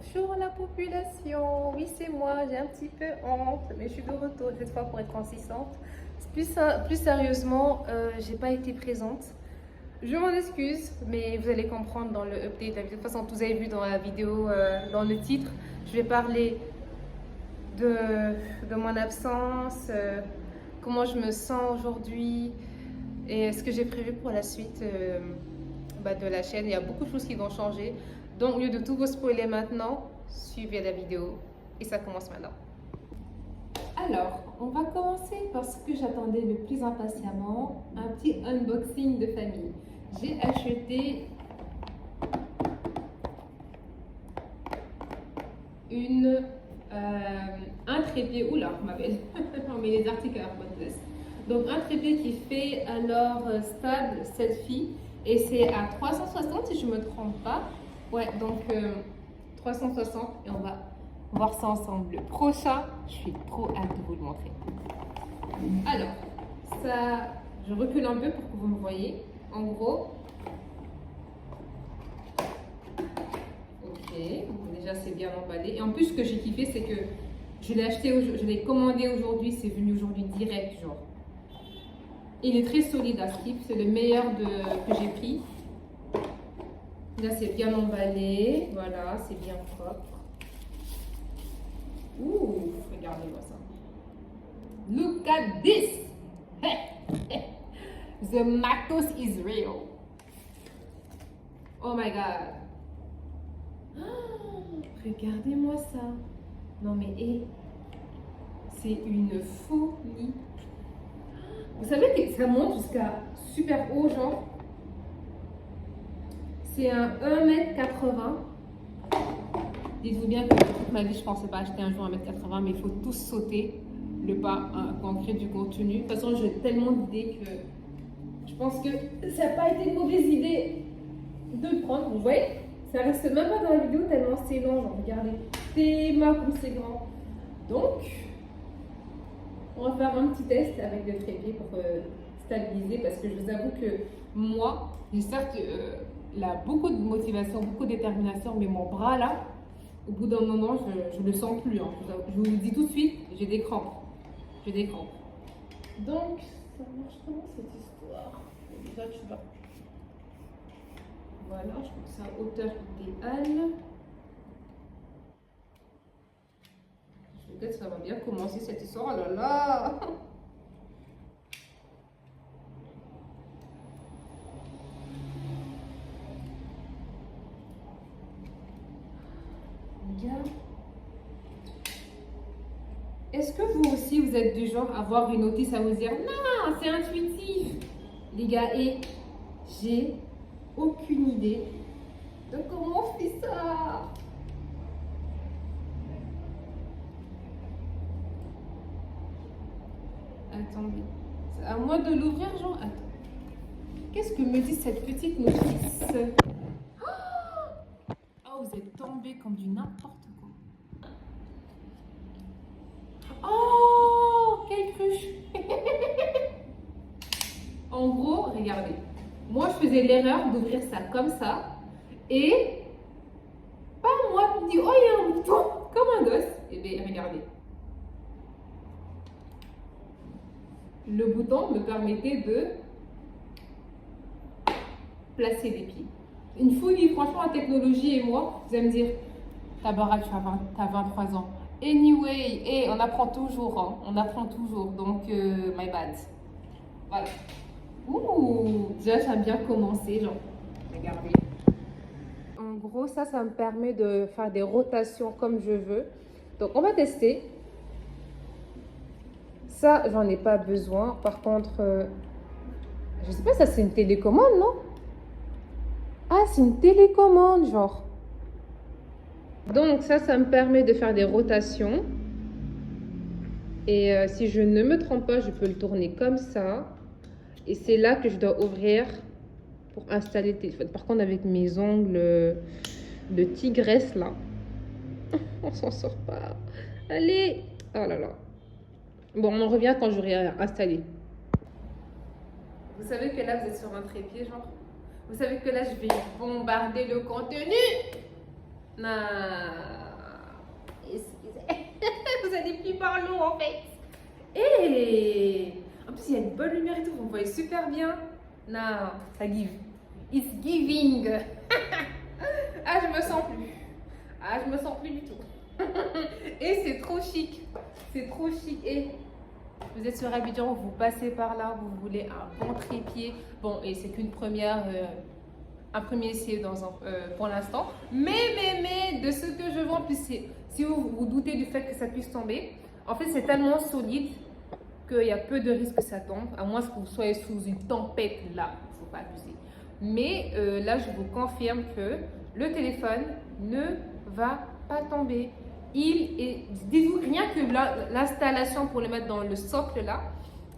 Bonjour la population, oui c'est moi, j'ai un petit peu honte, mais je suis de retour cette fois pour être consistante. Plus sérieusement, j'ai pas été présente. Je m'en excuse, mais vous allez comprendre dans le update. De toute façon, vous avez vu dans la vidéo, dans le titre, je vais parler de mon absence, comment je me sens aujourd'hui et ce que j'ai prévu pour la suite de la chaîne. Il y a beaucoup de choses qui vont changer. Donc, au lieu de tout vous spoiler maintenant, suivez la vidéo et ça commence maintenant. Alors, on va commencer par ce que j'attendais le plus impatiemment, un petit unboxing de famille. J'ai acheté un trépied, oula ma belle, on met les articles à la bonne place. Donc un trépied qui fait alors stable selfie et c'est à 360 si je me trompe pas. Ouais, donc 360 et on va voir ça ensemble. Le prochain, je suis trop hâte de vous le montrer. Alors, ça, je recule un peu pour que vous me voyez. En gros, ok, donc déjà c'est bien emballé. Et en plus, ce que j'ai kiffé, c'est que je l'ai acheté, je l'ai commandé aujourd'hui, c'est venu aujourd'hui direct, genre. Il est très solide à Skip, c'est le meilleur que j'ai pris. Là, c'est bien emballé, voilà, c'est bien propre. Ouh, regardez-moi ça. Look at this! The Matos is real. Oh my god. Regardez-moi ça. Non mais c'est une folie. Vous savez que ça monte jusqu'à super haut, genre. C'est un 1,80 m. Dites-vous bien que toute ma vie, je pensais pas acheter un jour 1,80 m, mais il faut tous sauter le pas quand on crée du contenu. De toute façon, j'ai tellement d'idées que je pense que ça n'a pas été une mauvaise idée de le prendre. Vous voyez, ça reste même pas dans la vidéo tellement c'est long. Genre, regardez, tellement comme c'est grand. Donc, on va faire un petit test avec le trépied pour stabiliser parce que je vous avoue que moi, j'ai certes beaucoup de motivation, beaucoup de détermination, mais mon bras là, au bout d'un moment, je ne le sens plus. Hein. Je vous le dis tout de suite, j'ai des crampes. J'ai des crampes. Donc, ça marche comment cette histoire? Déjà, tu vas. Voilà, je trouve que c'est à hauteur idéale. Peut-être que ça va bien commencer cette histoire. Oh là là! Regarde. Est-ce que vous aussi, vous êtes du genre à voir une notice à vous dire non, c'est intuitif, les gars, et j'ai aucune idée de comment on fait ça. Attendez, c'est à moi de l'ouvrir, genre, attends. Qu'est-ce que me dit cette petite notice? Oh, vous êtes tombé comme du n'importe quoi. Oh, quelle cruche. En gros, regardez. Moi, je faisais l'erreur d'ouvrir ça comme ça. Et pas moi qui me dis, oh, il y a un bouton, comme un gosse. Et bien, regardez. Le bouton me permettait de placer les pieds. Une folie, franchement, la technologie et moi, vous allez me dire, Tabara, tu as 23 ans. Anyway, on apprend toujours, hein, on apprend toujours, donc my bad. Voilà. Ouh, déjà ça a bien commencé, genre, regardez. En gros, ça me permet de faire des rotations comme je veux. Donc on va tester. Ça, j'en ai pas besoin. Par contre, je sais pas, ça c'est une télécommande, non? Ah, c'est une télécommande, genre. Donc ça me permet de faire des rotations. Et si je ne me trompe pas, je peux le tourner comme ça. Et c'est là que je dois ouvrir pour installer le téléphone. Par contre, avec mes ongles de tigresse, là, on s'en sort pas. Allez! Oh là là. Bon, on en revient quand j'aurai installé. Vous savez que là, vous êtes sur un trépied, genre. Vous savez que là, je vais bombarder le contenu. Non. Vous allez plus par l'eau en fait. Et en plus, il y a une bonne lumière et tout. Vous voyez super bien. Non, ça give. It's giving. Ah, je me sens plus. Ah, je me sens plus du tout. Et c'est trop chic. C'est trop chic. Et vous êtes sur Abidjan, vous passez par là, vous voulez un bon trépied. Bon, et c'est qu'une première, un premier essai pour l'instant. Mais, de ce que je vois, en plus, si vous vous doutez du fait que ça puisse tomber, en fait, c'est tellement solide qu'il y a peu de risques que ça tombe, à moins que vous soyez sous une tempête là, il ne faut pas abuser. Mais là, je vous confirme que le téléphone ne va pas tomber. Dites-vous, rien que l'installation pour le mettre dans le socle là,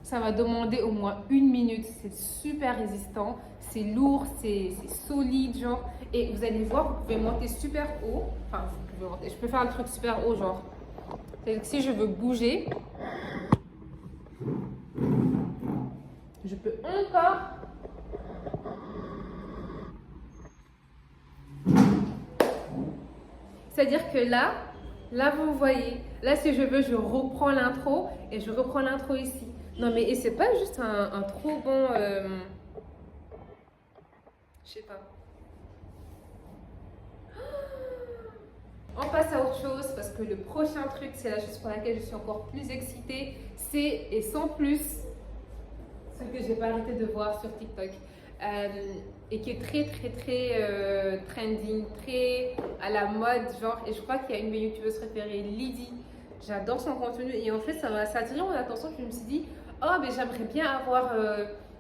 ça va demander au moins 1 minute. C'est super résistant, c'est lourd, c'est solide, genre. Et vous allez voir, vous pouvez monter super haut. Enfin, vous pouvez monter, je peux faire le truc super haut, genre. C'est que si je veux bouger, je peux encore. C'est-à-dire que là, vous voyez, là si je veux, je reprends l'intro et je reprends l'intro ici. Non mais et c'est pas juste un trop bon, je sais pas. On passe à autre chose parce que le prochain truc, c'est la chose pour laquelle je suis encore plus excitée, c'est et sans plus ce que j'ai pas arrêté de voir sur TikTok. Et qui est très trending, très à la mode, genre, et je crois qu'il y a une de mes youtubeuses préférées, Lydie. J'adore son contenu et en fait ça m'a attiré mon attention. Je me suis dit, oh mais j'aimerais bien avoir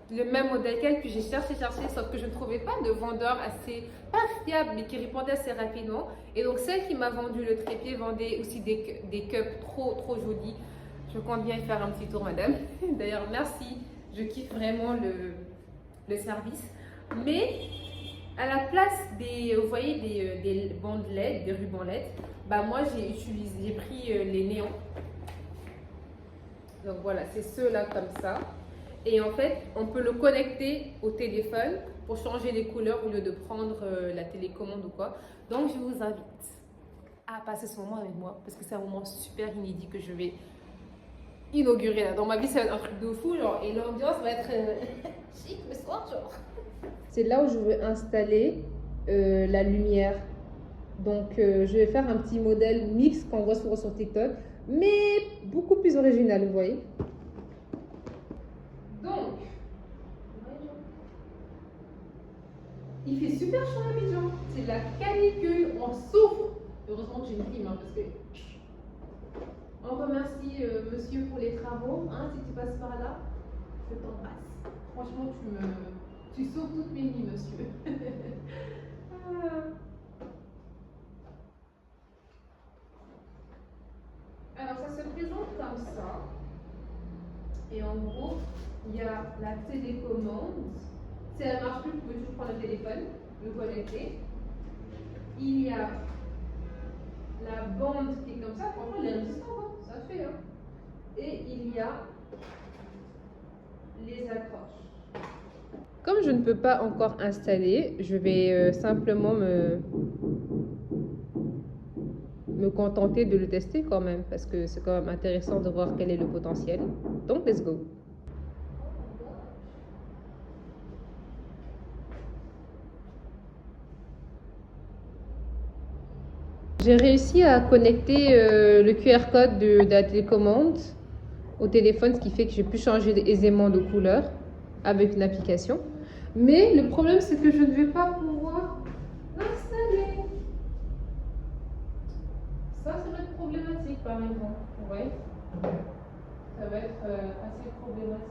le même modèle qu'elle. Puis j'ai cherché, sauf que je ne trouvais pas de vendeur assez, pas fiable, mais qui répondait assez rapidement. Et donc celle qui m'a vendu le trépied vendait aussi des cups trop jolis. Je compte bien y faire un petit tour, madame. D'ailleurs, merci, je kiffe vraiment le service. Mais à la place des, vous voyez, des bandes LED, des rubans LED, bah moi j'ai pris les néons. Donc voilà, c'est ceux-là comme ça. Et en fait, on peut le connecter au téléphone pour changer les couleurs au lieu de prendre la télécommande ou quoi. Donc je vous invite à passer ce moment avec moi parce que c'est un moment super inédit que je vais inaugurer là. Dans ma vie, ça va être un truc de fou, genre, et l'ambiance va être chic le soir, genre. C'est là où je veux installer la lumière. Donc je vais faire un petit modèle mix qu'on voit souvent sur TikTok, mais beaucoup plus original, vous voyez. Donc, il fait super chaud à Abidjan. C'est de la canicule, on souffre. Heureusement que j'ai une clim, hein, parce que on remercie monsieur pour les travaux. Hein, si tu passes par là, je t'embrasse. Franchement, tu sauves toutes mes nuits, monsieur. Alors, ça se présente comme ça. Et en gros, il y a la télécommande. Si elle ne marche plus, vous pouvez toujours prendre le téléphone, le connecter. Il y a la bande qui est comme ça. Franchement, elle est résistante, hein. Ça fait. Hein. Et il y a les accroches. Comme je ne peux pas encore installer, je vais simplement me contenter de le tester quand même, parce que c'est quand même intéressant de voir quel est le potentiel. Donc, let's go. J'ai réussi à connecter le QR code de la télécommande au téléphone, ce qui fait que j'ai pu changer aisément de couleur avec une application. Mais le problème, c'est que je ne vais pas pouvoir l'installer. Ça va être problématique, par exemple. Vous voyez, ça va être assez problématique.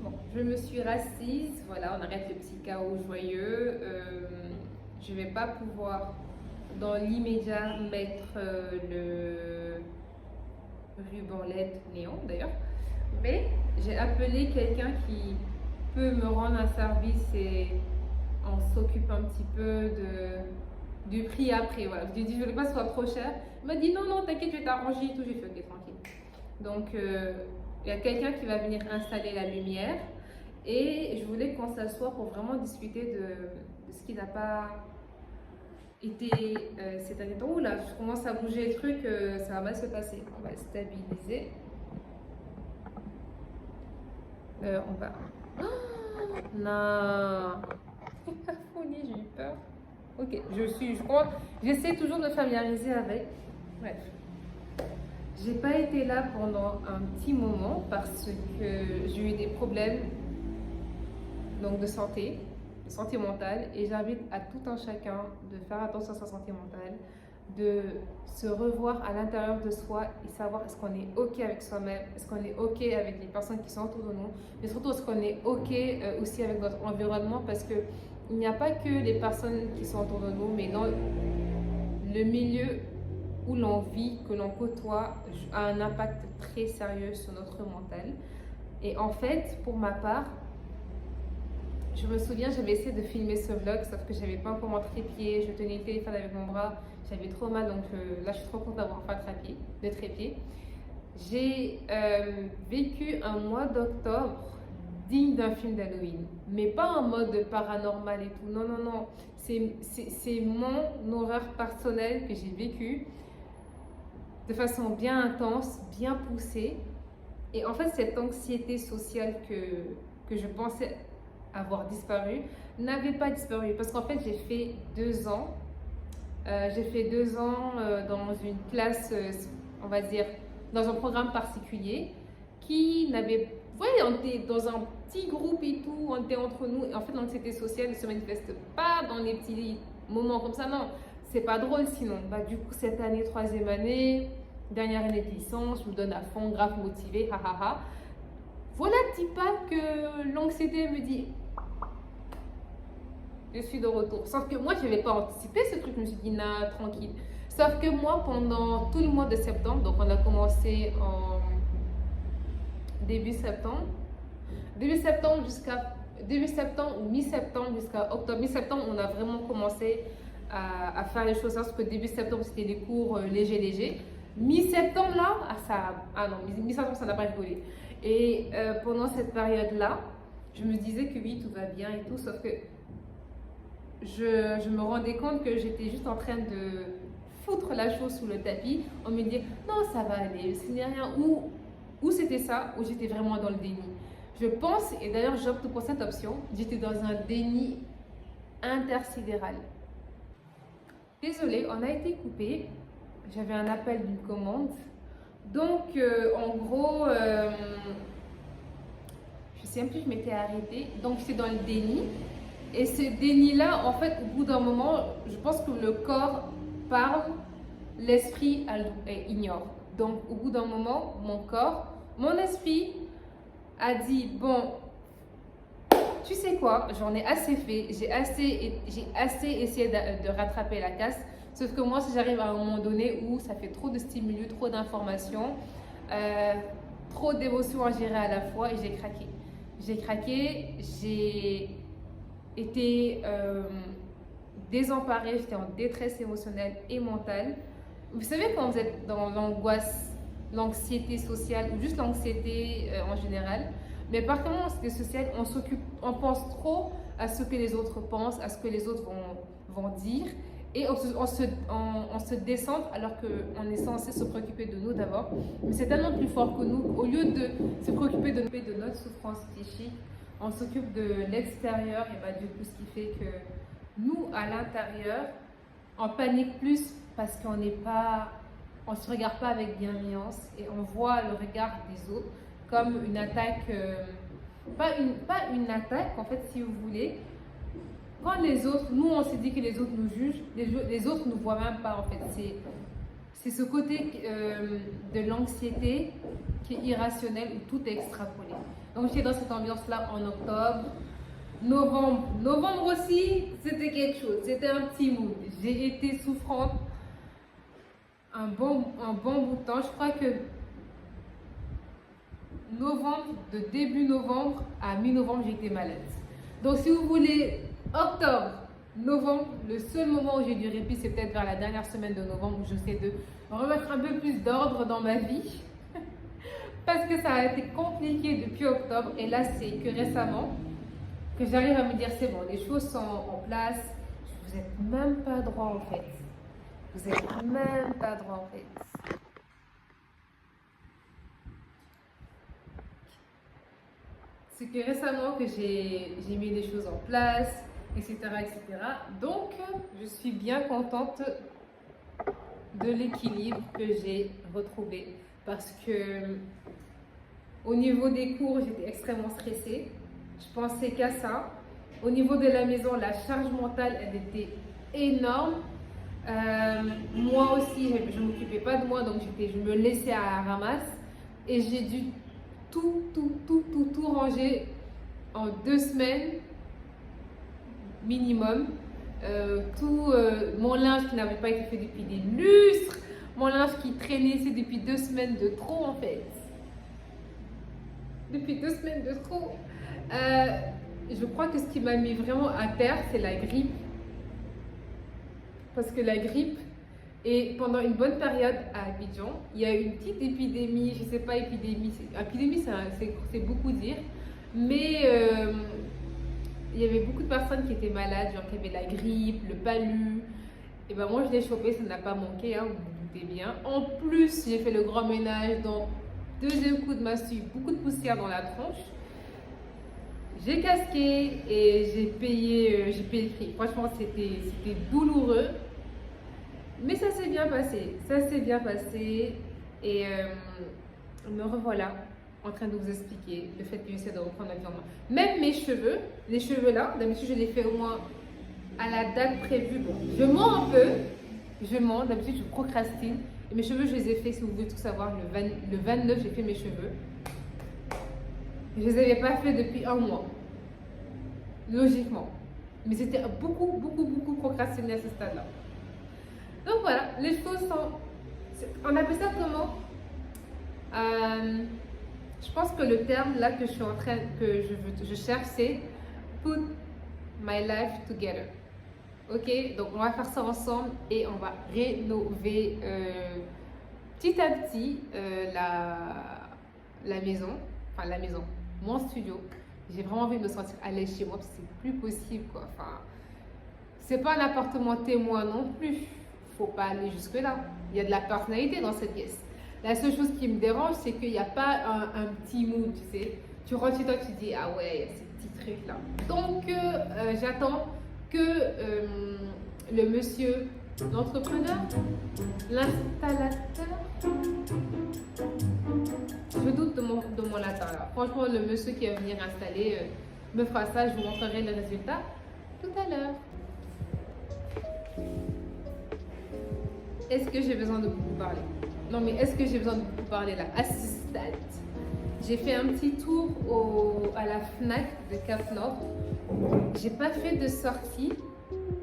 Bon, je me suis rassise. Voilà, on arrête le petit chaos joyeux. Je ne vais pas pouvoir, dans l'immédiat, mettre le ruban LED néon, d'ailleurs. Mais j'ai appelé quelqu'un qui peut me rendre un service et on s'occupe un petit peu du prix après. Voilà. Je lui ai dit, je ne voulais pas que ce soit trop cher. Il m'a dit, non, t'inquiète, je vais t'arranger et tout. J'ai fait, ok, tranquille. Donc, il y a quelqu'un qui va venir installer la lumière. Et je voulais qu'on s'assoie pour vraiment discuter de ce qui n'a pas été ces derniers temps. Oula, je commence à bouger le truc, ça va mal se passer. On va stabiliser. On va... Oh, non. La folie, j'ai eu peur. Ok, je crois, j'essaie toujours de me familiariser avec. Bref. J'ai pas été là pendant un petit moment parce que j'ai eu des problèmes donc de santé mentale, et j'invite à tout un chacun de faire attention à sa santé mentale, de se revoir à l'intérieur de soi et savoir est-ce qu'on est ok avec soi-même, est-ce qu'on est ok avec les personnes qui sont autour de nous, mais surtout est-ce qu'on est ok aussi avec notre environnement, parce que il n'y a pas que les personnes qui sont autour de nous, mais dans le milieu où l'on vit, que l'on côtoie, a un impact très sérieux sur notre mental. Et en fait, pour ma part, je me souviens, j'avais essayé de filmer ce vlog, sauf que j'avais pas encore mon trépied, je tenais le téléphone avec mon bras, j'avais trop mal, donc là je suis trop contente d'avoir fait de trépied. J'ai vécu un mois d'octobre digne d'un film d'Halloween, mais pas en mode paranormal et tout, non, non, non, c'est mon horreur personnelle que j'ai vécue de façon bien intense, bien poussée. Et en fait, cette anxiété sociale que je pensais avoir disparu n'avait pas disparu, parce qu'en fait j'ai fait 2 ans dans une classe, on va dire dans un programme particulier qui n'avait, vous voyez, on était dans un petit groupe et tout, on était entre nous, et en fait l'anxiété sociale ne se manifeste pas dans les petits moments comme ça, non, c'est pas drôle sinon. Bah, du coup cette année, 3e année, dernière année de licence, je me donne à fond, grave motivée, hahaha. Voilà petit pas que l'anxiété me dit je suis de retour. Sauf que moi, je n'avais pas anticipé ce truc. Je me suis dit, nah, tranquille. Sauf que moi, pendant tout le mois de septembre, donc on a commencé en début septembre ou mi-septembre jusqu'à octobre. Mi-septembre, on a vraiment commencé à faire les choses, parce que début septembre, c'était des cours légers. Mi-septembre, là, mi-septembre, ça n'a pas rigolé. Et pendant cette période-là, je me disais que oui, tout va bien et tout, sauf que je me rendais compte que j'étais juste en train de foutre la chose sous le tapis. On me dit non, ça va aller, ce n'est rien. Ou c'était ça, ou j'étais vraiment dans le déni. Je pense, et d'ailleurs j'opte pour cette option, j'étais dans un déni intersidéral. Désolée, on a été coupé. J'avais un appel d'une commande. Donc, en gros, je ne sais même plus, je m'étais arrêtée. Donc, j'étais dans le déni. Et ce déni-là, en fait, au bout d'un moment, je pense que le corps parle, l'esprit ignore. Donc, au bout d'un moment, mon esprit a dit, bon, tu sais quoi, j'en ai assez fait, j'ai assez essayé de rattraper la casse. Sauf que moi, si j'arrive à un moment donné où ça fait trop de stimuli, trop d'informations, trop d'émotions à gérer à la fois, et j'ai craqué. J'ai été désemparée, j'étais en détresse émotionnelle et mentale. Vous savez, quand vous êtes dans l'angoisse, l'anxiété sociale ou juste l'anxiété en général, mais par contre, l'anxiété sociale, on pense trop à ce que les autres pensent, à ce que les autres vont dire, et on se descend alors qu'on est censé se préoccuper de nous d'abord. Mais c'est tellement plus fort que nous. Au lieu de se préoccuper de notre souffrance psychique, on s'occupe de l'extérieur, et bah, du coup, ce qui fait que nous, à l'intérieur, on panique plus parce qu'on ne se regarde pas avec bienveillance, et on voit le regard des autres comme une attaque, pas une attaque en fait, si vous voulez. Quand les autres, nous on s'est dit que les autres nous jugent, les autres ne nous voient même pas en fait. C'est ce côté de l'anxiété qui est irrationnel, où tout est extrapolé. Donc j'étais dans cette ambiance-là en octobre. Novembre aussi, c'était quelque chose, c'était un petit mood. J'ai été souffrante un bon bout de temps. Je crois que de début novembre à mi-novembre, j'étais malade. Donc si vous voulez, octobre, novembre, le seul moment où j'ai du répit, c'est peut-être vers la dernière semaine de novembre, où j'essaie de remettre un peu plus d'ordre dans ma vie. Parce que ça a été compliqué depuis octobre, et là c'est que récemment que j'arrive à me dire c'est bon, les choses sont en place, Vous n'êtes même pas droit en fait. Vous n'êtes même pas droit en fait. C'est que récemment que j'ai mis des choses en place, etc., etc. Donc, je suis bien contente de l'équilibre que j'ai retrouvé parce que au niveau des cours, j'étais extrêmement stressée. Je pensais qu'à ça. Au niveau de la maison, la charge mentale, elle était énorme. Moi aussi, je ne m'occupais pas de moi, donc je me laissais à la ramasse. Et j'ai dû tout ranger en 2 semaines minimum. Mon linge qui n'avait pas été fait depuis des lustres, mon linge qui traînait, c'est depuis 2 semaines de trop en fait. Depuis 2 semaines de trop. Je crois que ce qui m'a mis vraiment à terre, c'est la grippe. Parce que la grippe, et pendant une bonne période à Abidjan, il y a eu une petite épidémie, je ne sais pas, épidémie c'est beaucoup dire, mais il y avait beaucoup de personnes qui étaient malades, genre qui avaient la grippe, le palu. Et ben moi je l'ai chopé, ça n'a pas manqué, hein, vous vous doutez bien. En plus, j'ai fait le grand ménage, donc deuxième coup de massue, beaucoup de poussière dans la tronche. J'ai casqué et j'ai payé le prix. Franchement, c'était douloureux. Mais ça s'est bien passé. Ça s'est bien passé. Et me revoilà en train de vous expliquer le fait que j'essaie de reprendre la vie en main. Même mes cheveux, les cheveux là, d'habitude je les fais au moins à la date prévue. Bon, je mens un peu. Je mens. D'habitude je procrastine. Et mes cheveux, je les ai fait, si vous voulez tout savoir, le 29, j'ai fait mes cheveux. Je ne les avais pas fait depuis 1 mois. Logiquement. Mais c'était beaucoup procrastiné à ce stade-là. Donc voilà, les choses sont... On appelle ça comment? Je pense que le terme là que je suis en train... que je cherche, c'est put my life together. Ok? Donc on va faire ça ensemble et on va rénover petit à petit la maison. Enfin la maison. Mon studio. J'ai vraiment envie de me sentir à l'aise chez moi parce que c'est plus possible quoi. Enfin, c'est pas un appartement témoin non plus. Faut pas aller jusque là. Il y a de la personnalité dans cette pièce. La seule chose qui me dérange, c'est qu'il n'y a pas un petit mood, tu sais. Tu rentres chez toi, tu te dis ah ouais, il y a ces petits trucs là. Donc j'attends que le monsieur, l'entrepreneur, l'installateur. Je doute de mon latin là. Franchement, le monsieur qui va venir installer me fera ça. Je vous montrerai le résultat tout à l'heure. Est-ce que j'ai besoin de beaucoup parler? Non, mais est-ce que j'ai besoin de beaucoup parler là? À ce stade, j'ai fait un petit tour à la Fnac de Cap Nord. J'ai pas fait de sortie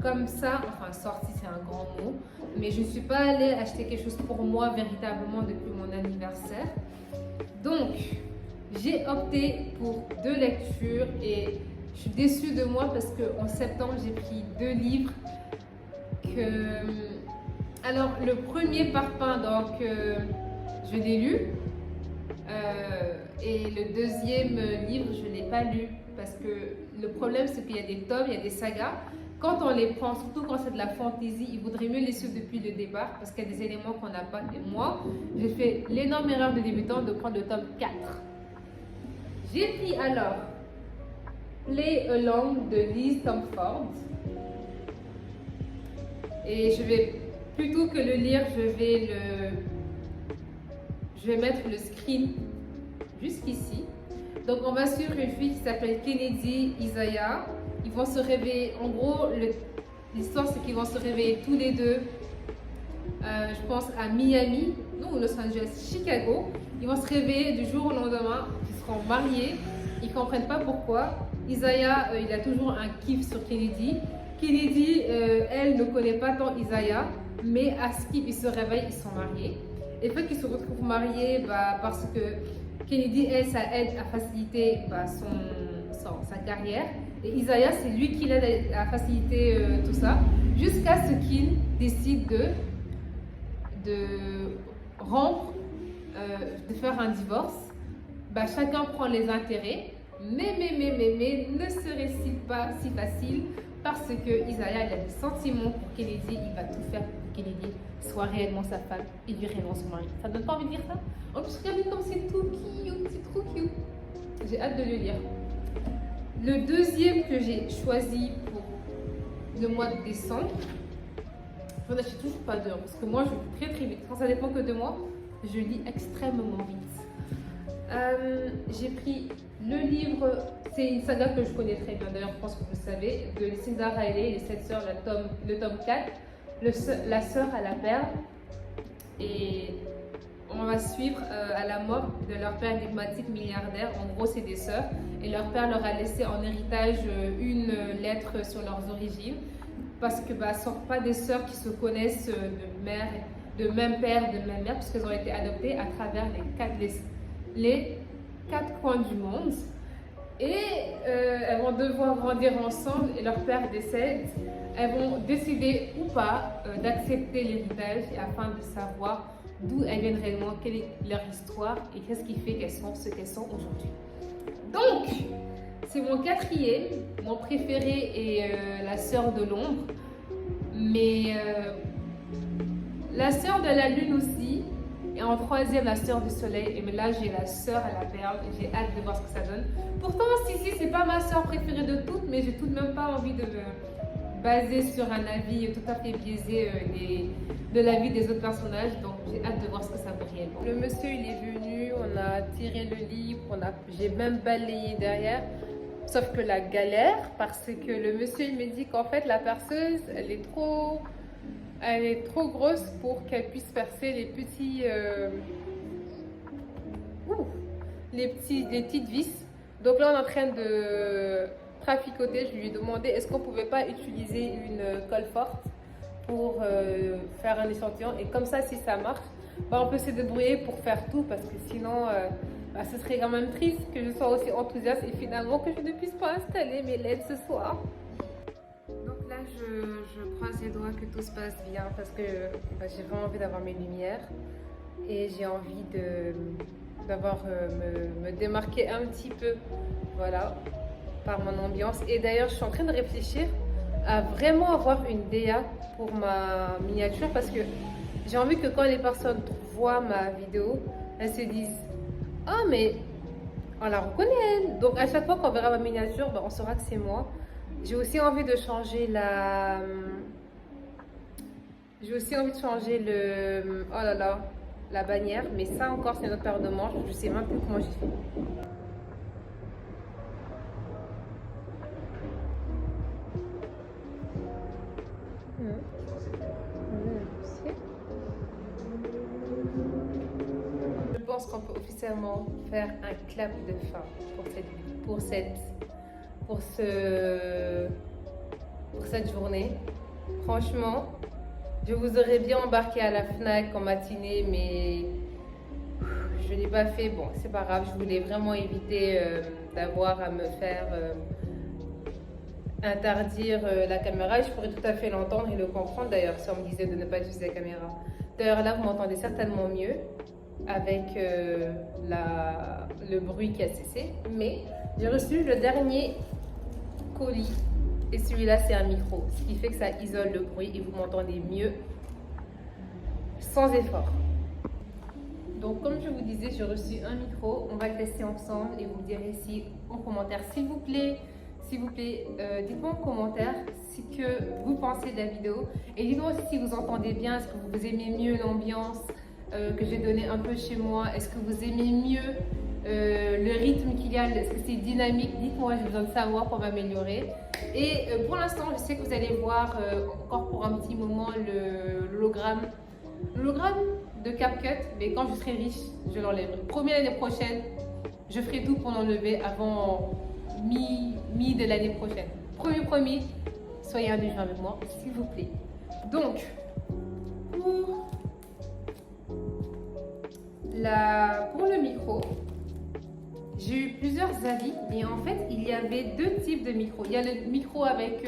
comme ça. Enfin, sortie, c'est un grand mot. Mais je ne suis pas allée acheter quelque chose pour moi véritablement depuis mon anniversaire. Donc, j'ai opté pour 2 lectures et je suis déçue de moi parce qu'en septembre, j'ai pris 2 livres que... Alors, le premier parpaing, donc, je l'ai lu. Et le deuxième livre, je ne l'ai pas lu. Parce que le problème, c'est qu'il y a des tomes, il y a des sagas. Quand on les prend, surtout quand c'est de la fantaisie, il vaudrait mieux les suivre depuis le départ. Parce qu'il y a des éléments qu'on n'a pas. Et moi, j'ai fait l'énorme erreur de débutant de prendre le tome 4. J'ai pris alors Play Along de Liz Tomford. Et je vais... Plutôt que le lire, je vais mettre le screen jusqu'ici. Donc, on va suivre une fille qui s'appelle Kennedy Isaiah. Ils vont se réveiller. En gros, l'histoire, c'est qu'ils vont se réveiller tous les deux, je pense, à Miami, non, Los Angeles, Chicago. Ils vont se réveiller du jour au lendemain. Ils seront mariés. Ils ne comprennent pas pourquoi. Isaiah, il a toujours un kiff sur Kennedy. Kennedy, elle ne connaît pas tant Isaiah. Mais à Skip, ils se réveillent, ils sont mariés. Et le fait qu'ils se retrouvent mariés, parce que Kennedy, elle, ça aide à faciliter sa carrière. Et Isaiah, c'est lui qui l'aide à faciliter tout ça. Jusqu'à ce qu'il décide de rompre, de faire un divorce. Chacun prend les intérêts. Mais ne serait-il pas si facile parce que Isaiah, il a des sentiments pour Kennedy, il va tout faire pour que Kennedy soit réellement sa femme et lui réellement son mari. Ça ne donne pas envie de dire ça? En plus, regardez comme c'est tout cute, c'est trop cute. J'ai hâte de le lire. Le deuxième que j'ai choisi pour le mois de décembre, je n'en achète toujours pas deux, parce que moi je lis très vite. Quand ça dépend que de moi, je lis extrêmement vite. J'ai pris le livre, c'est une saga que je connais très bien, d'ailleurs je pense que vous le savez, de Lucinda Riley, Les 7 sœurs, le tome 4, La sœur à la perle. Et on va suivre à la mort de leur père énigmatique milliardaire. En gros, c'est des sœurs. Et leur père leur a laissé en héritage une lettre sur leurs origines. Parce que ce ne sont pas des sœurs qui se connaissent de même père, de même mère, puisqu'elles ont été adoptées à travers les quatre coins du monde. Et elles vont devoir grandir ensemble et leur père décède. Elles vont décider ou pas d'accepter l'héritage afin de savoir d'où elles viennent réellement, quelle est leur histoire et qu'est-ce qui fait qu'elles sont ce qu'elles sont aujourd'hui. Donc, c'est mon quatrième, mon préféré est La sœur de l'ombre, mais La sœur de la lune aussi, et en troisième La sœur du soleil, et mais là j'ai La sœur à la perle et j'ai hâte de voir ce que ça donne. Pourtant, Sissi, c'est pas ma sœur préférée de toutes, mais j'ai tout de même pas envie de me baser sur un avis tout à fait biaisé de la vie des autres personnages, donc j'ai hâte de voir ce que ça vaut réellement. Le monsieur il est venu, on a tiré le livre, j'ai même balayé derrière, sauf que la galère, parce que le monsieur il me dit qu'en fait la perceuse elle est trop grosse pour qu'elle puisse percer les petits les petites vis. Donc là on est en train de traficoter. Je lui ai demandé est-ce qu'on pouvait pas utiliser une colle forte pour faire un échantillon, et comme ça si ça marche on peut se débrouiller pour faire tout, parce que sinon ce serait quand même triste que je sois aussi enthousiaste et finalement que je ne puisse pas installer mes LED ce soir. Donc là je croise les doigts que tout se passe bien, parce que j'ai vraiment envie d'avoir mes lumières et j'ai envie me démarquer un petit peu, voilà, par mon ambiance. Et d'ailleurs je suis en train de réfléchir à vraiment avoir une DA pour ma miniature, parce que j'ai envie que quand les personnes voient ma vidéo, elles se disent ah mais on la reconnaît elle. Donc à chaque fois qu'on verra ma miniature, on saura que c'est moi. J'ai aussi envie de changer la bannière, mais ça encore c'est une autre paire de manches, je sais même plus comment j'ai fait. Je pense qu'on peut officiellement faire un clap de fin pour cette journée. Franchement, je vous aurais bien embarqué à la Fnac en matinée, mais je ne l'ai pas fait. Bon, c'est pas grave, je voulais vraiment éviter d'avoir à me faire interdire la caméra. Je pourrais tout à fait l'entendre et le comprendre d'ailleurs si on me disait de ne pas utiliser la caméra. D'ailleurs là, vous m'entendez certainement mieux avec le bruit qui a cessé, mais j'ai reçu le dernier colis et celui-là c'est un micro, ce qui fait que ça isole le bruit et vous m'entendez mieux sans effort. Donc comme je vous disais, j'ai reçu un micro, on va le tester ensemble et vous me direz si en commentaire, s'il vous plaît, dites-moi en commentaire ce que vous pensez de la vidéo, et dites-moi aussi si vous entendez bien, est-ce que vous aimez mieux l'ambiance que j'ai donné un peu chez moi, est-ce que vous aimez mieux le rythme qu'il y a, est-ce que c'est dynamique? Dites-moi, j'ai besoin de savoir pour m'améliorer. Et pour l'instant, je sais que vous allez voir encore pour un petit moment l'hologramme de CapCut, mais quand je serai riche, je l'enlèverai. Promis, l'année prochaine, je ferai tout pour l'enlever avant mi de l'année prochaine. Promis, soyez indulgents avec moi, s'il vous plaît. Donc, pour le micro, j'ai eu plusieurs avis, et en fait il y avait deux types de micros. Il y a le micro avec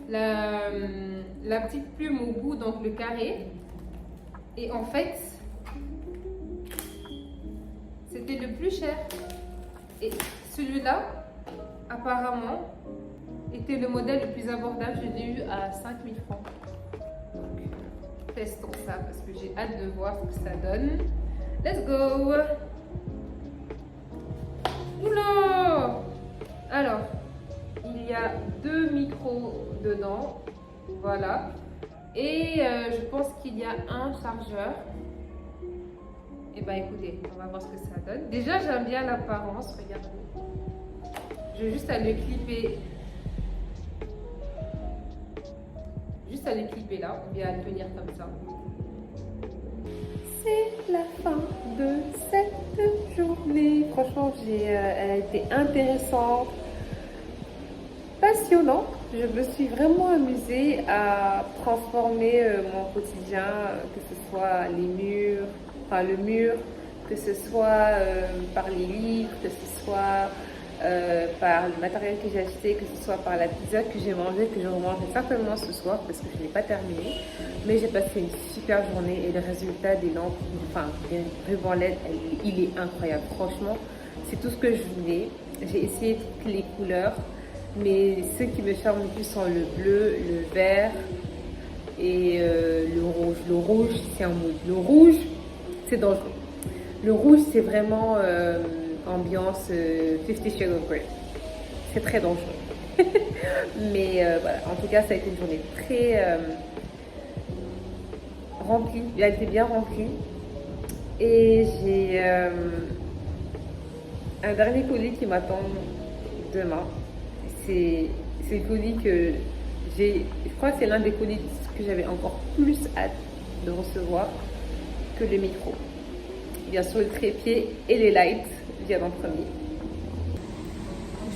la petite plume au bout, donc le carré, et en fait c'était le plus cher, et celui-là apparemment était le modèle le plus abordable. Je l'ai eu à 5000 francs. Donc, testons ça parce que j'ai hâte de voir ce que ça donne. Let's go! Oula! Alors, il y a 2 micros dedans. Voilà. Et je pense qu'il y a un chargeur. Et bah écoutez, on va voir ce que ça donne. Déjà, j'aime bien l'apparence, regardez. Je vais juste à le clipper. Juste à le clipper là, ou bien à le tenir comme ça. C'est la fin de cette journée. Franchement, elle a été intéressante, passionnante. Je me suis vraiment amusée à transformer mon quotidien, que ce soit les murs, enfin le mur, que ce soit par les livres, que ce soit par le matériel que j'ai acheté, que ce soit par la pizza que j'ai mangée, que je remangerai certainement ce soir parce que je n'ai pas terminé. Mais j'ai passé une super journée et le résultat des lampes, enfin des rubans LED, il est incroyable. Franchement, c'est tout ce que je voulais. J'ai essayé toutes les couleurs, mais ceux qui me charment le plus sont le bleu, le vert et le rouge. Le rouge, c'est un mood. Le rouge, c'est dangereux. Le rouge, c'est vraiment ambiance 50 Shades of Grey. C'est très dangereux. Mais voilà, en tout cas, ça a été une journée très remplie. Elle a été bien remplie. Et j'ai un dernier colis qui m'attend demain. C'est le colis que je crois que c'est l'un des colis que j'avais encore plus hâte de recevoir que le micro. Bien sûr, le trépied et les lights viennent en premier.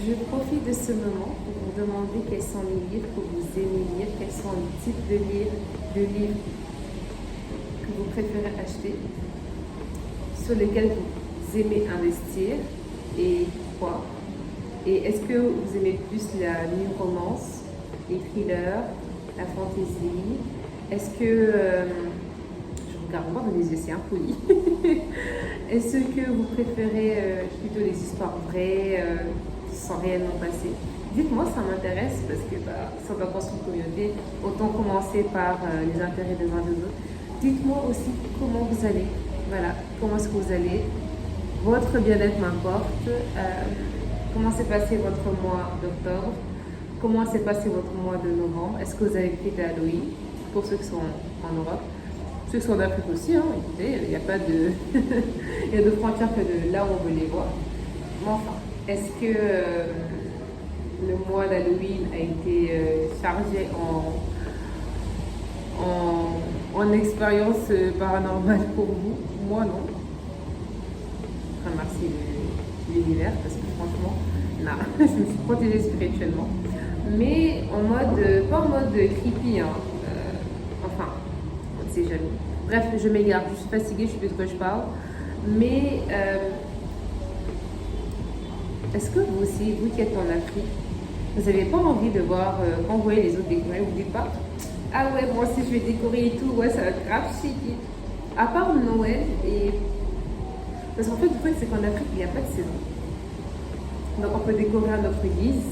Je profite de ce moment pour vous demander quels sont les livres que vous aimez lire, quels sont les types de livres que vous préférez acheter, sur lesquels vous aimez investir et pourquoi. Et est-ce que vous aimez plus la new romance, les thrillers, la fantasy? Est-ce que... je regarde pas dans les yeux, c'est impoli. Est-ce que vous préférez plutôt les histoires vraies qui sont réellement passées? Dites-moi, ça m'intéresse parce que ça va construire une communauté. Autant commencer par les intérêts des uns des autres. Dites-moi aussi comment vous allez. Voilà, comment est-ce que vous allez? Votre bien-être m'importe. Comment s'est passé votre mois d'octobre? Comment s'est passé votre mois de novembre? Est-ce que vous avez fêté Halloween pour ceux qui sont en Europe? Ceux qui sont en Afrique aussi, hein, écoutez, il n'y a pas de... il y a de frontières que de là où on veut les voir. Mais enfin, est-ce que le mois d'Halloween a été chargé en expérience paranormale pour vous? Moi, non. Je remercie l'univers parce que franchement, non, je me suis protégée spirituellement. Mais pas en mode creepy, hein. Enfin, on ne sait jamais. Bref, je m'égare, je suis fatiguée, je sais plus de quoi je parle. Mais est-ce que vous aussi, vous qui êtes en Afrique, vous n'avez pas envie de voir, quand vous voyez les autres décorer, vous ne dites pas ah ouais, moi aussi je vais décorer et tout, ouais, ça va être grave chic. À part Noël et. Parce qu'en fait, le truc, c'est qu'en Afrique, il n'y a pas de saison. Donc, on peut décorer à notre guise.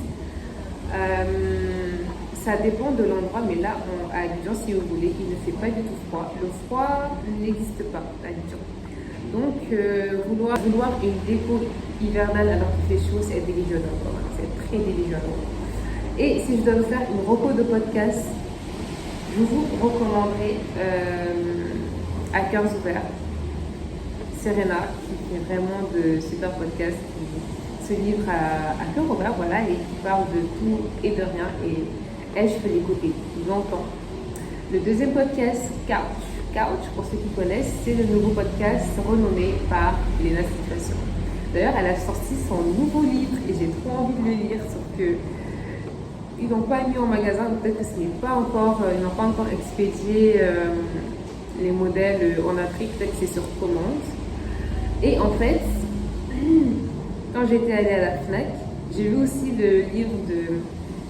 Ça dépend de l'endroit, mais là, à Abidjan, si vous voulez, il ne fait pas du tout froid. Le froid n'existe pas à Abidjan. Donc, vouloir une déco hivernale alors qu'il fait chaud, c'est être délusionnant. C'est très délusionnant. Et si je dois vous faire une reco de podcast, je vous recommanderai À cœurs ouverts, Serena, qui fait vraiment de super podcasts, qui se livre à cœur ouvert, voilà, et qui parle de tout et de rien. Et elle, je peux l'écouter longtemps. Le deuxième podcast, Couch, pour ceux qui connaissent, c'est le nouveau podcast renommé par Léna Situation. D'ailleurs, elle a sorti son nouveau livre et j'ai trop envie de le lire, sauf que ils n'ont pas mis en magasin, peut-être que ce n'est pas encore, ils n'ont pas encore expédié les modèles en Afrique, peut-être que c'est sur commande. Et en fait, quand j'étais allée à la FNAC, j'ai vu aussi le livre de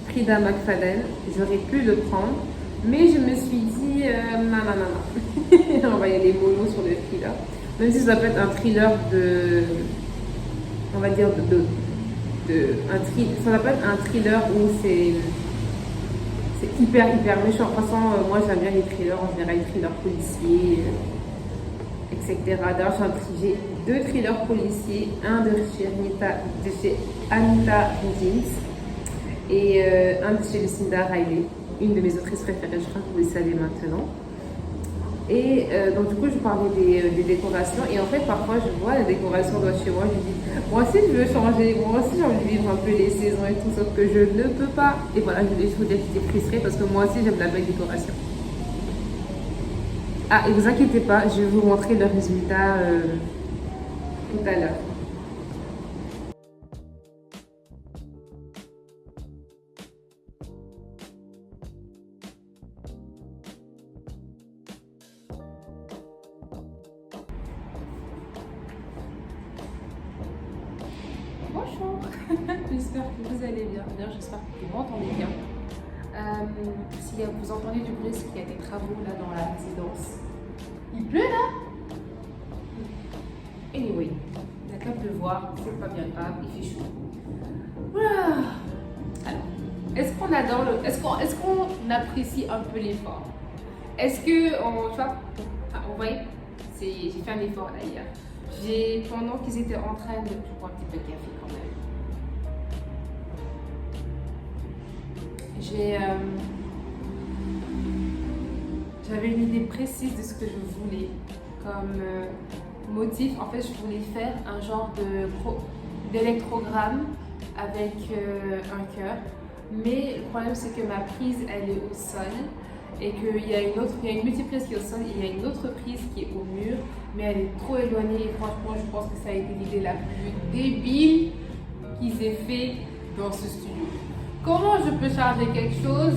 Frida McFadden. J'aurais pu le prendre, mais je me suis dit, non. On va y aller mollo sur le thriller. Même si ça peut être un thriller de, on va dire, ça s'appelle un thriller où c'est hyper méchant. De toute façon, moi j'aime bien les thrillers, en général les thrillers policiers, etc. D'ailleurs, j'ai 2 thrillers policiers, un de chez Anita Higgins et un de chez Lucinda Riley, une de mes autrices préférées, je crois que vous le savez maintenant. Et donc du coup je parlais des décorations et en fait parfois je vois la décoration de chez moi, je dis moi aussi je veux changer, moi aussi j'ai envie de vivre un peu les saisons et tout, sauf que je ne peux pas. Et voilà, je voulais vous dire que j'étais frustrée parce que moi aussi j'aime la belle décoration. Ah, et vous inquiétez pas, je vais vous montrer le résultat tout à l'heure. Bonjour, j'espère que vous allez bien. D'ailleurs, j'espère que vous m'entendez bien. Si vous entendez du bruit, c'est qu'il y a des travaux là dans la résidence. Il pleut là? Anyway, il n'y a qu'à pleuvoir, c'est pas bien grave, il fait chaud. Voilà. Alors, est-ce qu'on adore est-ce qu'on apprécie un peu l'effort? Est-ce que on, tu vois, vous voyez, j'ai fait un effort là hier. Pendant qu'ils étaient en train de, je prends un petit peu de café quand même. J'avais une idée précise de ce que je voulais comme motif. En fait, je voulais faire un genre d'électrogramme avec un cœur. Mais le problème, c'est que ma prise, elle est au sol. Et qu'il y a une multiprise qui est au sol et il y a une autre prise qui est au mur. Mais elle est trop éloignée. Et franchement, je pense que ça a été l'idée la plus débile qu'ils aient fait dans ce studio. Comment je peux charger quelque chose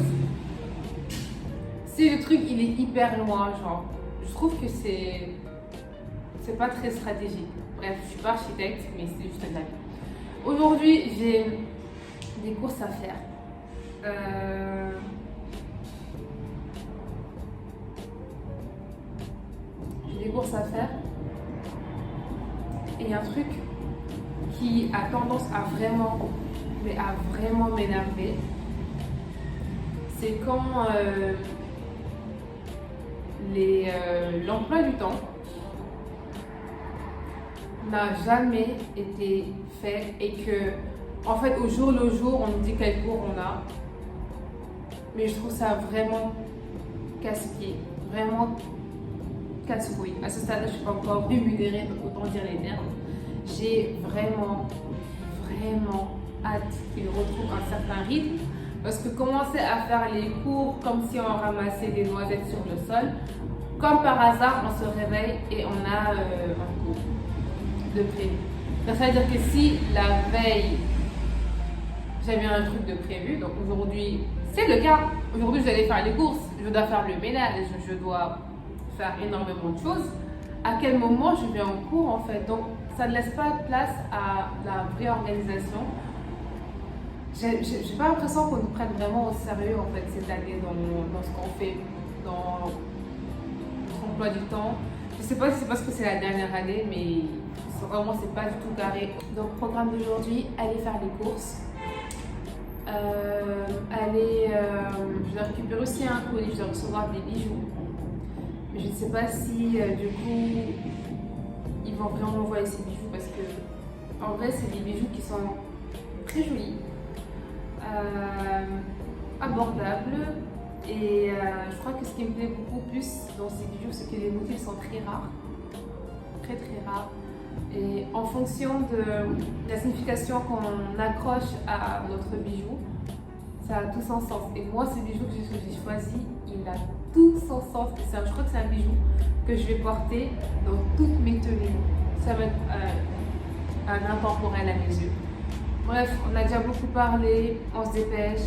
si le truc il est hyper loin, genre? Je trouve que c'est pas très stratégique. Bref, je suis pas architecte, mais c'est juste un avis. Aujourd'hui, j'ai des courses à faire. J'ai des courses à faire. Et un truc qui a tendance à vraiment m'énerver, c'est quand l'emploi du temps n'a jamais été fait et que, en fait, au jour le jour, on nous dit quel cours on a. Mais je trouve ça vraiment casse-pied, vraiment casse-couille. À ce stade-là, je ne suis pas encore rémunérée, donc autant dire les termes. J'ai vraiment hâte qu'ils retrouvent un certain rythme. Parce que commencer à faire les cours comme si on ramassait des noisettes sur le sol, comme par hasard, on se réveille et on a un cours de prévu. Ça veut dire que si la veille, j'avais un truc de prévu, donc aujourd'hui, c'est le cas. Aujourd'hui, je vais aller faire les courses, je dois faire le ménage, je dois faire énormément de choses. À quel moment je vais en cours en fait? Donc, ça ne laisse pas de place à la vraie organisation. J'ai pas l'impression qu'on nous prenne vraiment au sérieux en fait cette année dans ce qu'on fait, dans notre emploi du temps. Je sais pas si c'est parce que c'est la dernière année, mais vraiment c'est pas du tout carré. Donc programme d'aujourd'hui, aller faire les courses, je dois récupérer aussi un colis, je dois recevoir des bijoux. Mais je ne sais pas si du coup ils vont vraiment envoyer ces bijoux parce que en vrai c'est des bijoux qui sont très jolis. Abordable et je crois que ce qui me plaît beaucoup plus dans ces bijoux c'est que les motifs sont très rares, très rares, et en fonction de la signification qu'on accroche à notre bijou, ça a tout son sens. Et moi, ce bijou que j'ai choisi, il a tout son sens. Et je crois que c'est un bijou que je vais porter dans toutes mes tenues. Ça va être un intemporel à mes yeux. Bref, on a déjà beaucoup parlé, on se dépêche.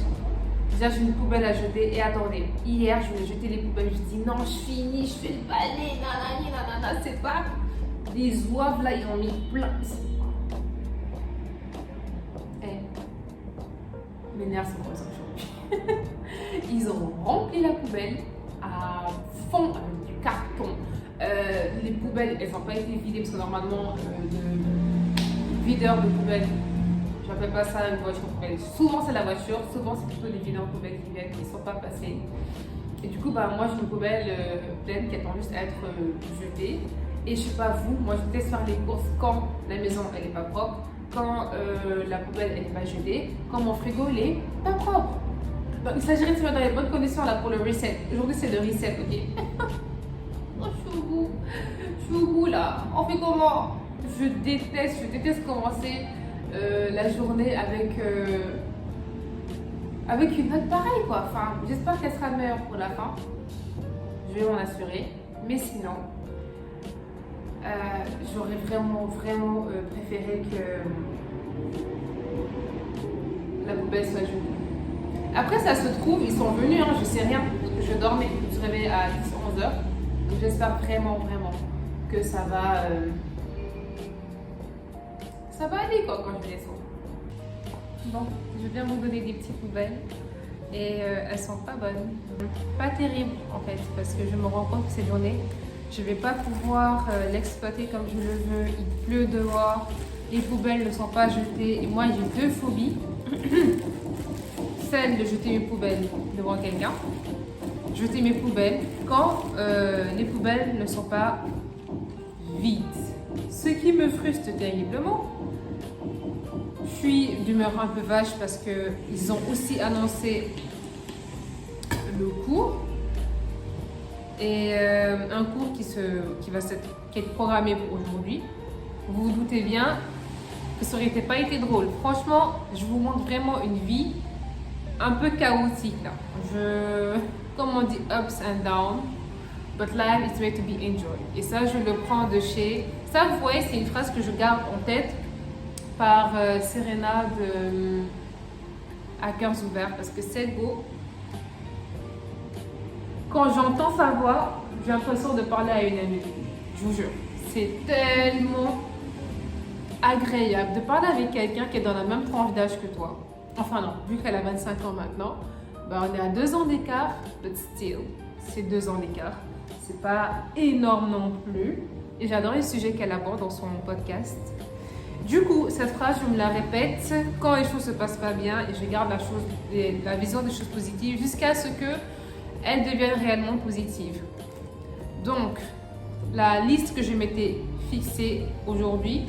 Déjà, j'ai une poubelle à jeter. Et attendez, hier, je voulais jeter les poubelles. Je dis non, je finis, je fais le balai, nanana, c'est pas. Les zouaves là, ils ont mis plein. Mes nerfs sont comme ça aujourd'hui. Ils ont rempli la poubelle à fond avec du carton. Les poubelles, elles n'ont pas été vidées parce que normalement, le videur de poubelle, m'appelle pas ça une voiture poubelle. Souvent c'est la voiture, souvent c'est plutôt les vidanges poubelles qui viennent, qui ne sont pas passées. Et du coup, moi j'ai une poubelle pleine qui attend juste à être jetée. Et je sais pas vous, moi je déteste faire les courses quand la maison elle est pas propre, quand la poubelle elle est pas jetée, quand mon frigo il est pas propre. Donc il s'agirait de se mettre dans les bonnes conditions là pour le reset. Aujourd'hui c'est le reset, ok? Oh, je suis au bout. Je suis au bout là. On fait comment? Je déteste commencer la journée avec une note pareille quoi. Enfin, j'espère qu'elle sera meilleure pour la fin. Je vais m'en assurer. Mais sinon, j'aurais vraiment préféré que la poubelle soit jolie. Après, ça se trouve, ils sont venus, hein, je sais rien. Parce que je dormais, je me suis réveillée à 10-11 heures. Donc j'espère vraiment que ça va aller quoi quand je les sors. Bon, je viens vous donner des petites nouvelles et elles sont pas bonnes. Pas terribles en fait, parce que je me rends compte que cette journée, je vais pas pouvoir l'exploiter comme je le veux. Il pleut dehors, les poubelles ne sont pas jetées et moi j'ai deux phobies. Celle de jeter mes poubelles devant quelqu'un, jeter mes poubelles quand les poubelles ne sont pas vides. Ce qui me frustre terriblement. Je suis d'humeur un peu vache parce qu'ils ont aussi annoncé le cours. Et un cours qui est programmé pour aujourd'hui. Vous vous doutez bien que ça n'aurait pas été drôle. Franchement, je vous montre vraiment une vie un peu chaotique là. Comme on dit, ups and downs. But life is made to be enjoyed. Et ça, je le prends de chez... Ça, vous voyez, c'est une phrase que je garde en tête par Serena de À cœurs ouverts. Parce que c'est beau. Quand j'entends sa voix, j'ai l'impression de parler à une amie. Je vous jure. C'est tellement agréable de parler avec quelqu'un qui est dans la même tranche d'âge que toi. Enfin non, vu qu'elle a 25 ans maintenant, on est à 2 ans d'écart, but still, c'est 2 ans d'écart. C'est pas énorme non plus. Et j'adore les sujets qu'elle aborde dans son podcast. Du coup, cette phrase, je me la répète quand les choses se passent pas bien et je garde la vision des choses positives jusqu'à ce qu'elles deviennent réellement positives. Donc, la liste que je m'étais fixée aujourd'hui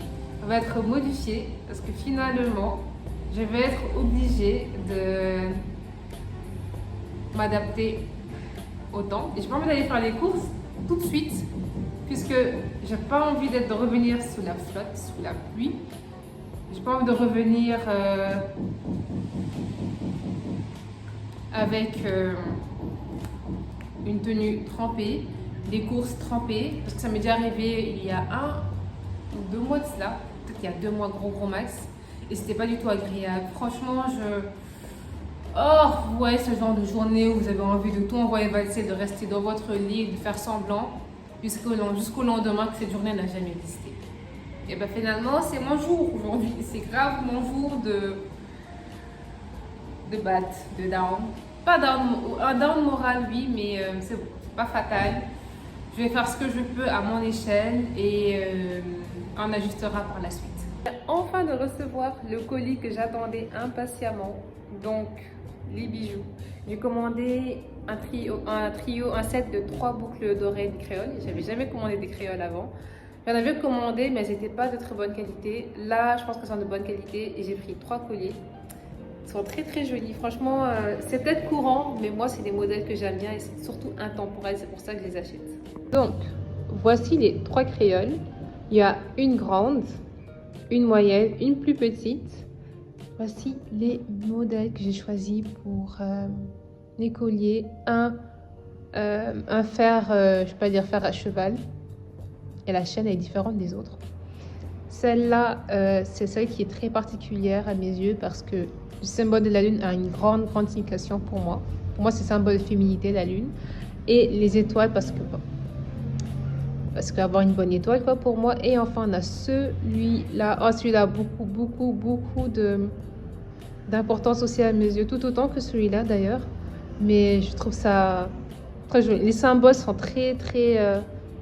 va être modifiée parce que finalement, je vais être obligée de m'adapter au temps. Et j'ai pas envie d'aller faire les courses tout de suite, puisque j'ai pas envie de revenir sous la flotte, sous la pluie. J'ai pas envie de revenir avec une tenue trempée, des courses trempées, parce que ça m'est déjà arrivé il y a 1 ou 2 mois de cela, peut-être il y a 2 mois gros max. Et c'était pas du tout agréable. Franchement, oh, ouais, ce genre de journée où vous avez envie de tout envoyer valser, de rester dans votre lit, de faire semblant jusqu'au lendemain que cette journée n'a jamais existé. Et bien finalement, c'est mon jour aujourd'hui. C'est grave mon jour de bad, de down. Pas down, un down moral, oui, mais c'est pas fatal. Je vais faire ce que je peux à mon échelle et on ajustera par la suite. Enfin de recevoir le colis que j'attendais impatiemment, donc les bijoux. J'ai commandé un set de 3 boucles d'oreilles de créole. J'avais jamais commandé des créoles avant. J'en avais commandé mais elles n'étaient pas de très bonne qualité. Là je pense qu'elles sont de bonne qualité et j'ai pris 3 colliers. Ils sont très jolis. Franchement c'est peut-être courant mais moi c'est des modèles que j'aime bien et c'est surtout intemporel, c'est pour ça que je les achète. Donc voici les 3 créoles. Il y a une grande, une moyenne, une plus petite. Voici les modèles que j'ai choisis pour les colliers. Un fer, je peux pas dire fer à cheval. Et la chaîne est différente des autres. Celle-là, c'est celle qui est très particulière à mes yeux parce que le symbole de la lune a une grande signification pour moi. Pour moi, c'est symbole de féminité, la lune. Et les étoiles parce qu'avoir une bonne étoile quoi pour moi. Et enfin on a celui-là, celui-là a beaucoup d'importance aussi à mes yeux, tout autant que celui-là d'ailleurs, mais je trouve ça très joli. Les symboles sont très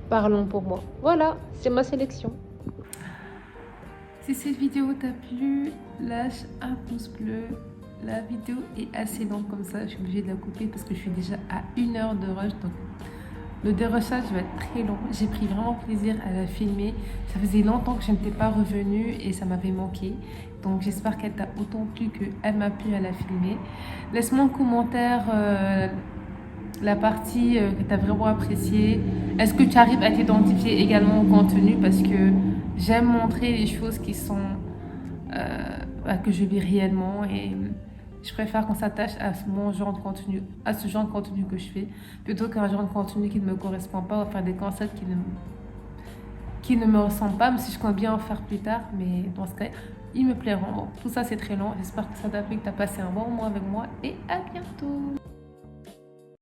parlants pour moi. Voilà, c'est ma sélection. Si cette vidéo t'a plu, lâche un pouce bleu. La vidéo est assez longue comme ça, je suis obligée de la couper parce que je suis déjà à 1 heure de rush. Donc le dérochage va être très long. J'ai pris vraiment plaisir à la filmer. Ça faisait longtemps que je n'étais pas revenue et ça m'avait manqué. Donc j'espère qu'elle t'a autant plu qu'elle m'a plu à la filmer. Laisse-moi en commentaire la partie que tu as vraiment appréciée. Est-ce que tu arrives à t'identifier également au contenu? Parce que j'aime montrer les choses qui sont que je vis réellement et je préfère qu'on s'attache à mon genre de contenu, à ce genre de contenu que je fais, plutôt qu'un genre de contenu qui ne me correspond pas, ou faire des concepts qui ne me ressemblent pas, même si je compte bien en faire plus tard, mais dans ce cas, ils me plairont. Bon, tout ça c'est très long, j'espère que ça t'a plu, que tu as passé un bon moment avec moi et à bientôt.